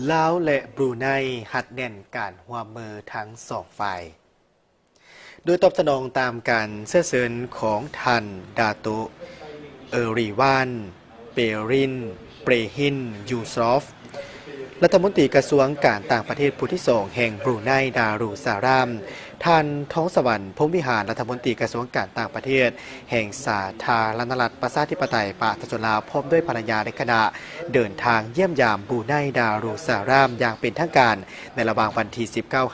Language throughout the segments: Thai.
ลาวและบรูไนหัดแน่นการร่วมมือทั้งสองฝ่าย โดยตอบสนองตามการเสื้อเชิญของท่านดาตุรีวานเปรินเปรฮินยูซอฟรัฐมนตรีกระทรวงการต่างประเทศผู้ที่2แห่งบรูไนดารุสารามท่านท้องสวรรค์พรหมวิหารรัฐมนตรีกระทรวงการต่างประเทศแห่งสาธารณรัฐประชาธิปไตยประชาชนลาวพร้อมด้วยภรรยาในขณะเดินทางเยี่ยมยามบรูไนดารุสารามอย่างเป็นทางการในระหว่างวันที่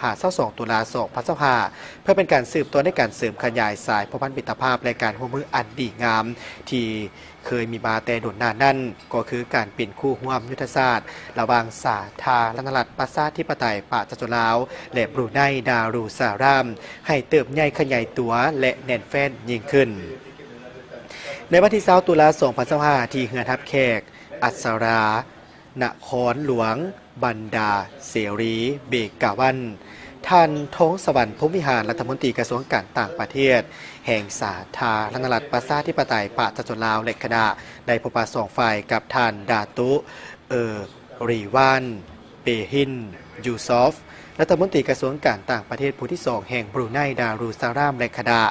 19-22 ตุลาคม 2025เพื่อเป็นการสืบตัวในการเสริมขยายสายพพันธมิตรภาพและการร่วมมืออันดีงามที่เคยมีมาแต่ดุนนานนั่นก็คือการเป็นคู่ร่วมยุทธศาสตร์ระหว่างสาธารณรัฐประชาธิปไตยประชาชนลาวและบรูไนดารุสารามให้เติบใหญ่ขยายตัวและแน่นแฟ้นยิ่งขึ้นในวันที่20 ตุลาคม 2025ที่เฮือนทับแขกอัศรานครหลวงบันดาเสรีเบกาวันท่านท้องสวรรค์พรหมวิหารรัฐมนตรีกระทรวงการต่างประเทศแห่งสาธารณรัฐประชาธิปไตยประชาชนลาวและคณะได้พบปะสองฝ่ายกับท่านดาตุรีวานเปฮินยูซอฟรัฐมนตรีกระทรวงการต่างประเทศผู้ที่2แห่งบรูไนดารุสารามและคณะ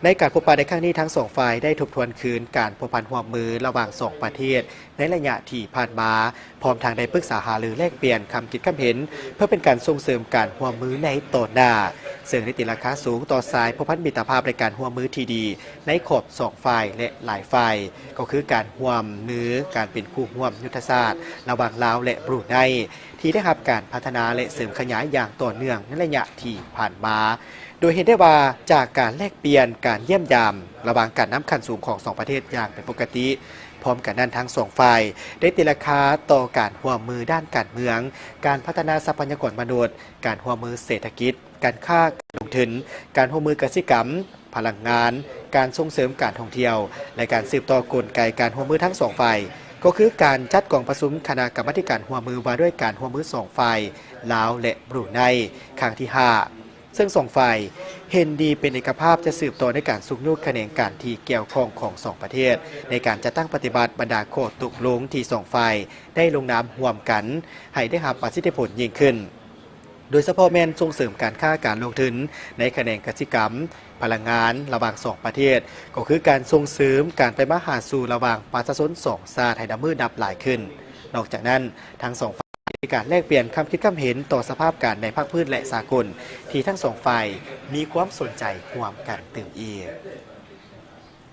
ในการพบปะในครั้งนี้ทั้งสองฝ่ายได้ทบทวนคืนการผูกพันร่วมมือระหว่างสองประเทศในระยะที่ผ่านมาพร้อมทางได้ปรึกษาหารือแลกเปลี่ยนคำคิดคำเห็นเพื่อเป็นการส่งเสริมการร่วมมือในต่อหน้าซึ่งได้ตีราคาสูงต่อสายผูกพันมิตรภาพในการร่วมมือที่ดีในขอบสองฝ่ายและหลายฝ่ายก็คือการร่วมมือการเป็นคู่ร่วมยุทธศาสตร์ระหว่างลาวและบรูไนที่ได้รับการพัฒนาและเสริมขยายอย่างต่อเนื่องในระยะที่ผ่านมาโดยเห็นได้ว่าจากการแลกเปลี่ยนการเยี่ยมยามระหว่างการน้ำขันสูงของสองประเทศอย่างเป็นปกติพร้อมกันนั้นทั้งสองฝ่ายได้ตีราคาต่อการร่วมมือด้านการเมืองการพัฒนาทรัพยากรมนุษย์การร่วมมือเศรษฐกิจการค้าการลงทุนการร่วมมือกสิกรรมพลังงานการส่งเสริมการท่องเที่ยวและการสืบต่อกลไกการร่วมมือทั้งสองฝ่ายก็คือการจัดกองประชุมคณะกรรมาการร่วมมือว่าด้วยการร่วมมือสองฝ่ายลาวและบรูไนครั้งที่5ซึ่งสองฝ่ายเห็นดีเป็นเอกภาพจะสืบต่อในการสุกนุกคะแนนการที่เกี่ยวข้องของสองประเทศในการจัดตั้งปฏิบัติบรรดาโคตกลงที่สองฝ่ายได้ลงนามร่วมกันให้ได้รับประสิทธิผลยิ่งขึ้นโดยเฉพาะแม่นส่งเสริมการค้าการลงทุนในคะแนนกสิกรรมพลังงานระหว่างสองประเทศก็คือการส่งเสริมการไปมาหาสู่ระหว่างประชาชนสองชาติให้ดับมือดับหลายขึ้นนอกจากนั้นทั้งสองมีการแลกเปลี่ยนคำคิดคำเห็นต่อสภาพการในภาคพื้นและสากลที่ทั้งสองฝ่ายมีความสนใจร่วมกันเติมอีก